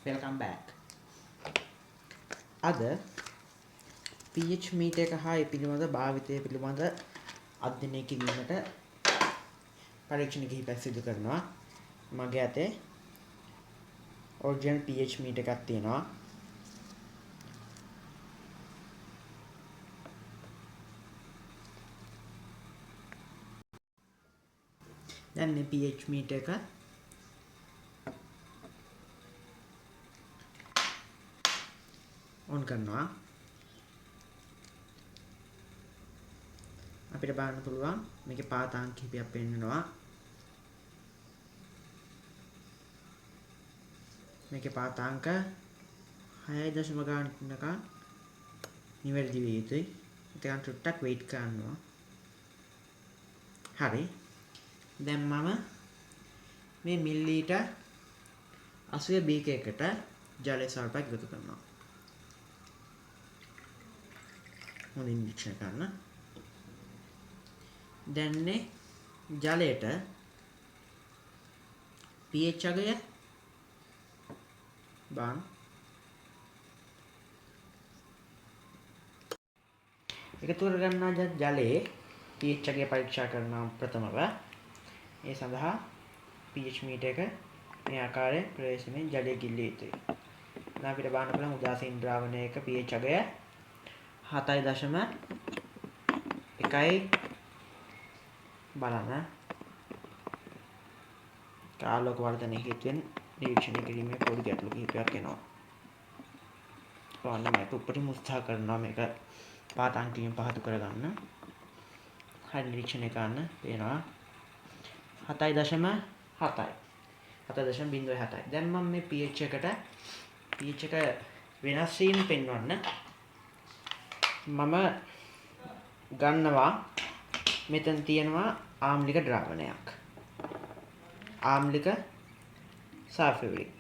Welcome back. අද pH meter එක හා ඒ පිළිබඳ භාවිතය පිළිබඳ අධ්‍යයනය කිරීමට පරීක්ෂණ කිහිපයක් සිදු කරනවා. මගේ අතේ original pH meter එකක් තියෙනවා. දැන් මේ pH meter එක on කරනවා. අපිට බලන්න පුළුවන් මේකේ පාතාංක කිහිපයක් පෙන්නනවා. මේකේ පාතාංක 6.0 ගානකම් නිවැරදි විය යුතුයි. ඒකෙන් ටුට්ටක් වෙයිට් කරනවා. හරි. දැන් මම මේ මිලිලීටර් 80 බීකයකට ජලය ස්වල්පයක් එකතු කරනවා. හොඳින් නිරීක්ෂණය කරන්න. දැන්නේ ජලයට pH අගය බාන එකතු කර ගන්නා ජලයේ pH අගය පරීක්ෂා කරනවා ප්‍රථමව. ඒ සඳහා pH meter එක මේ ආකාරයෙන් ප්‍රවේශමෙන් ජලය ගිල්ලිය යුතුයි. දැන් අපිට බලන්න පුළුවන් උදාසීන ද්‍රාවණයක pH අගය 7.1යි බලන්න. ආලෝක වර්ධනය හේතුවෙන් නිරීක්ෂණය කිරීමේ පොඩි ගැටලු කිහිපයක් එනවා. බලන්න මම උඩින් උත්සාහ කරනවා මේක පාතාංකයෙන් පහතු කරගන්න. හරි නිරීක්ෂණය කරන්න පේනවා 7.7යි 7.07යි. දැන් මම මේ pH එක වෙනස් වීම පෙන්වන්න මම ගන්නවා මෙතන තියෙනවා ආම්ලික ද්‍රාවණයක්. ආම්ලික සල්ෆියුරික්.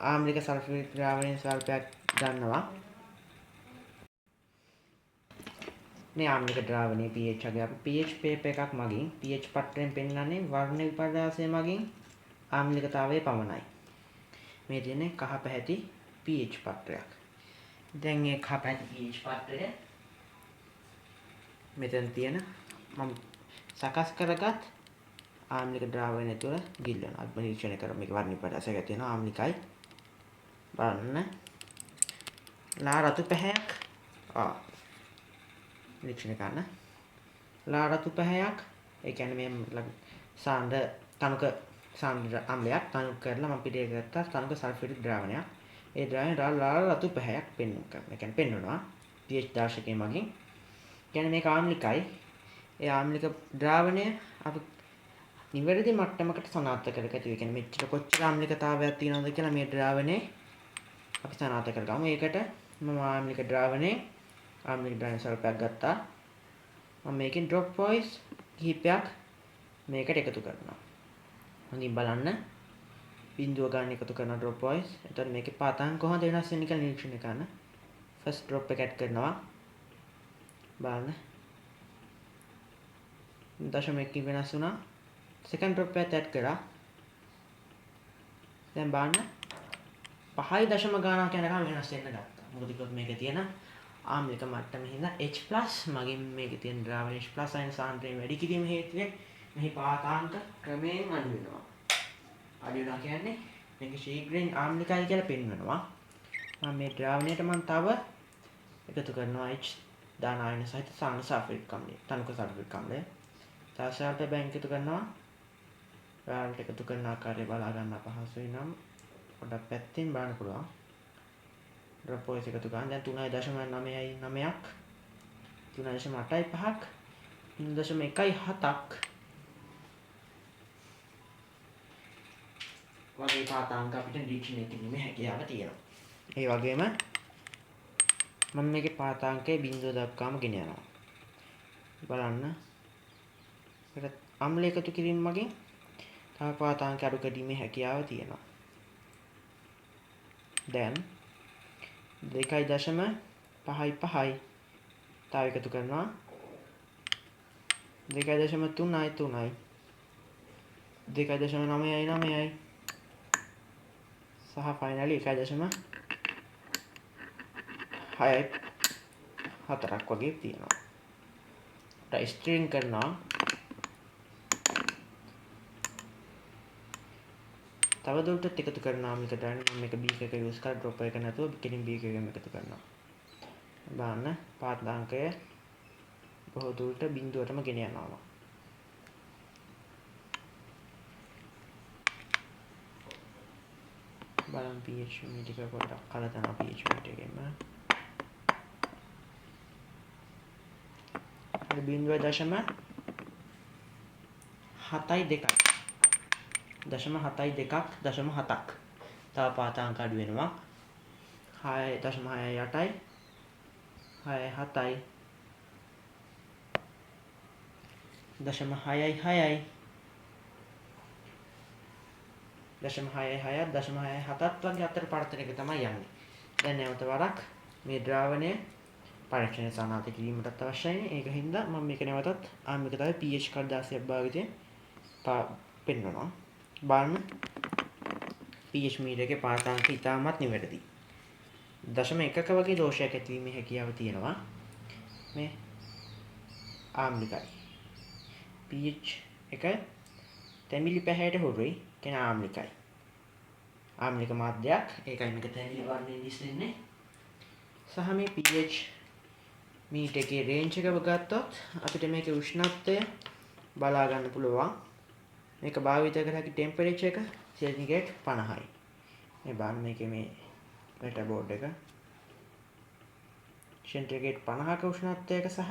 ආම්ලික සල්ෆියුරික් ද්‍රාවණයෙන් ස්වල්පයක් ගන්නවා. මේ ආම්ලික ද්‍රාවණයේ pH අගය අපි pH පේපර් එකක් මගින් pH පත්‍රයෙන් පෙන්වන්නේ වර්ණ විපර්යාසය මගින් ආම්ලිකතාවය පමණයි. මේ තියෙන්නේ කහ පැහැති pH පත්‍රයක්. දැන් මේ කහ පැහැති pH පත්‍රය මෙතන තියෙන මම සකස් කරගත් ආම්ලික ද්‍රාවණය තුළ ගිල්ලනවා. අපි නිරීක්ෂණය කරමු මේක වර්ණ විපර්යාසයක් තියෙනවා ආම්ලිකයි. බලන්න. ලා රතු පැහැයක් නිරීක්ෂණය කරන්න. ලා රතු පැහැයක් ඒ කියන්නේ මේ සාන්ද්‍ර තනුක සාන්ද්‍ර අම්ලයක් තනුක කරලා මම පිටේ ගත්තා තනුක සල්ෆියුරික් ද්‍රාවණයක්. ඒ ද්‍රාවණය ලා රතු පැහැයක් පෙන්වන්න කරනවා. ඒ කියන්නේ පෙන්වනවා pH දාර්ශකයේ මගින්. කියන්නේ මේක ආම්ලිකයි. ඒ ආම්ලික ද්‍රාවණය අපි නිවැරදි මට්ටමකට සනාථ කරගත යුතුයි. කියන්නේ මෙච්චර කොච්චර ආම්ලිකතාවයක් තියෙනවද කියලා මේ ද්‍රාවණේ අපි සනාථ කරගමු. ඒකට මම ආම්ලික ද්‍රාවණේ ස්වල්පයක් ගත්තා. මම මේකෙන් drop points කිහිපයක් මේකට එකතු කරනවා. හොඳින් බලන්න. බිඳුව ගන්න එකතු කරන drop points. එතකොට මේකේ පාතාංක කොහොමද වෙනස් වෙන්නේ කියලා නිරීක්ෂණය කරන්න. first drop එක add කරනවා. බලන්න. 0.1 වෙනස් වුණා. second drop එකත් add කරා. දැන් බලන්න 5.0 ගානක් යනකම් වෙනස් වෙන්න ගත්තා. මොකද කිව්වොත් මේකේ තියෙන ආම්ලික මට්ටමේ හින්දා H+ මගින් මේකේ තියෙන ද්‍රාවණයේ H+ අයන සාන්ද්‍රණය වැඩි කිරීම හේතුවෙන් මෙහි පාතාංක ක්‍රමයෙන් අඩු වෙනවා. අඩු වෙනවා කියන්නේ මේක ශීඝ්‍රයෙන් ආම්ලිකයි කියලා පෙන්වනවා. මම මේ ද්‍රාවණයට තව එකතු කරනවා H දාන ආයන සහිත සාන සල්ෆියුරික් අම්ලය. තනුක සල්ෆියුරික් අම්ලය. තාක්ෂණයට බැං එකතු කරනවා. ඔයාලට එකතු කරන ආකාරය බලා ගන්න අපහසුයි නම් පොඩ්ඩක් පැත්තෙන් බලන්න පුළුවන්. drop points එකතු කරන් දැන් 3.99ක් 3.85ක් 0.17ක් වගේ පාතාංක අපිට නිරීක්ෂණය කිරීමේ හැකියාව තියෙනවා. ඒ වගේම මම මේකේ පාතාංකයේ බිඳුව දක්වාම ගෙන යනවා. බලන්න. ඒකට අම්ල එකතු කිරීම මගින් තව පාතාංක අඩු කිරීමේ හැකියාව තියෙනවා. දැන් 2.55යි තව එකතු කරනවා 2.3යි 2.9යි සහ ෆයිනලි 1.64ක් වගේ තියෙනවා. ස්ට්‍රිං කරනවා. තව දුරටත් එකතු කරනවා මේක දැන් මම මේක B එක යූස් කරලා ඩ්‍රොප් එක නැතුව කෙලින් B එකෙන් එකතු කරනවා. බලන්න පාඨාංකය බොහෝ දුරට බිඳුවටම ගෙන යනවා. බලන්න pH ටික පොඩ්ඩක් කලලා තමයි pH එකෙන්ම. හරි 0.72ක් 0.72ක් 0.7ක් තව පාඨාංක අඩු වෙනවා 6.8යි 6.7යි 0.6යි 6යි 0.6යි 6ත් 0.6යි 7ත් වගේ අතර පරතරයක තමයි යන්නේ. දැන් නැවත වරක් මේ ද්‍රාවණය පරීක්ෂණ සනාථ කිරීමටත් අවශ්‍යයි. ඒක හින්දා මම මේක නැවතත් ආම්ලික තව pH කඩදාසියක් භාවිතයෙන් පෙන්වනවා. බලන්න pH මීටර් එකේ පාඨාංක ඉතාමත් නිවැරදි. 0.1ක වගේ දෝෂයක් ඇතිවීමේ හැකියාව තියෙනවා. මේ ආම්ලිකයි. pH එක තැඹිලි පැහැයට හුරුයි. කියන ආම්ලිකයි. ආම්ලික මාධ්‍යයක්. ඒකයි මේක තැඹිලි වර්ණයෙන් දිස්න්නේ. සහ මේ pH මීටර් එකේ රේන්ජ් එක ගත්තොත් අපිට මේකේ උෂ්ණත්වය බලා ගන්න පුළුවන්. මේක භාවිත කර හැකි ටෙම්පරේචර් එක සෙන්ටිග්‍රේඩ් 50යි. මේ බලන්න මේකේ මේ මෙටා බෝඩ් එක සෙන්ටිග්‍රේඩ් 50ක උෂ්ණත්වයක සහ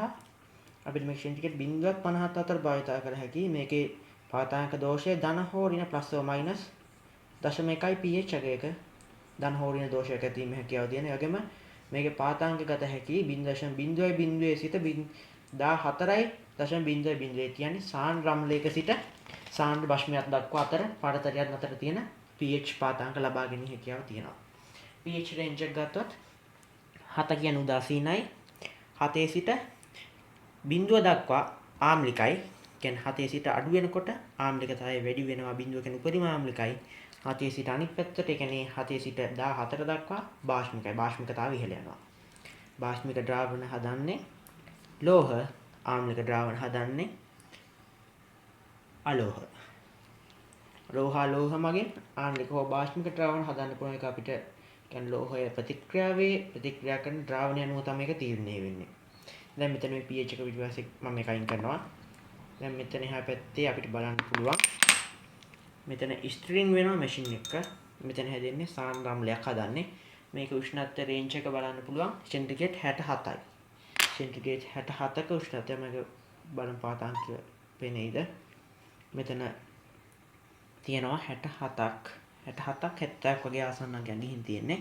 අපිට මේ සෙන්ටිග්‍රේඩ් 0.57 අතර භාවිත කර හැකි මේකේ පාඨාංක දෝෂය ධන හෝ ඍණ ප්ලස් හෝ මයිනස් 0.1යි pH එකක ධන හෝ ඍණ දෝෂයක් ඇතිවීමේ හැකියාව තියෙන. ඒ වගේම මේකේ පාඨාංක ගත හැකි 0.0 සිට 14යි 0.0 කියන්නේ සාන් රම්ලයක සිට සාන් බෂ්මයක් දක්වා අතර පරතරයක් අතර තියෙන pH පාඨාංක ලබා ගැනීම හැකියාව තියෙනවා. pH රේන්ජ් එක ගත්තොත් 7 කියන උදාසීනයි 7 සිට 0 දක්වා ආම්ලිකයි. කියන්නේ 7 සිට අඩු වෙනකොට ආම්ලිකතාවය වැඩි වෙනවා 0 කියන උපරිම ආම්ලිකයි. 7 සිට අනිත් පැත්තට ඒ කියන්නේ 7 සිට 14 දක්වා බාෂ්මිකයි. බාෂ්මිකතාවය ඉහළ යනවා. බාෂ්මික ද්‍රාවණ හදන්නේ ලෝහ, ආම්ලික ද්‍රාවණ හදන්නේ අලෝහ. ලෝහ මගින් ආම්ලික හෝ බාෂ්මික ද්‍රාවණ හදන්න පුළුවන් එක අපිට කියන්නේ ලෝහය ප්‍රතික්‍රියා කරන ද්‍රාවණය අනුව තමයි ඒක තීරණය වෙන්නේ. දැන් මෙතන මේ pH එක විදිහට මම මේක අයින් කරනවා. දැන් මෙතන එහා පැත්තේ අපිට බලන්න පුළුවන් මෙතන ස්ට්‍රිං වෙනවා මැෂින් එක. මෙතන හැදෙන්නේ සාන් රම්ලයක් හදන්නේ. මේක උෂ්ණත්ව රේන්ජ් එක බලන්න පුළුවන් සෙන්ටිග්‍රේඩ් 67යි. සෙන්ටිග්‍රේඩ් 67ක උෂ්ණත්වය මේක බලන පාඨාංකය පෙනෙයිද? මෙතන තියෙනවා 67ක් 70ක් වගේ ආසන්නක් ගන්න හින් තියෙන්නේ.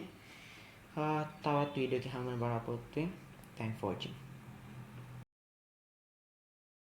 තවත් වීඩියෝ එකක් හම්බ වෙන බලාපොරොත්තු වෙන්න. Thanks for watching.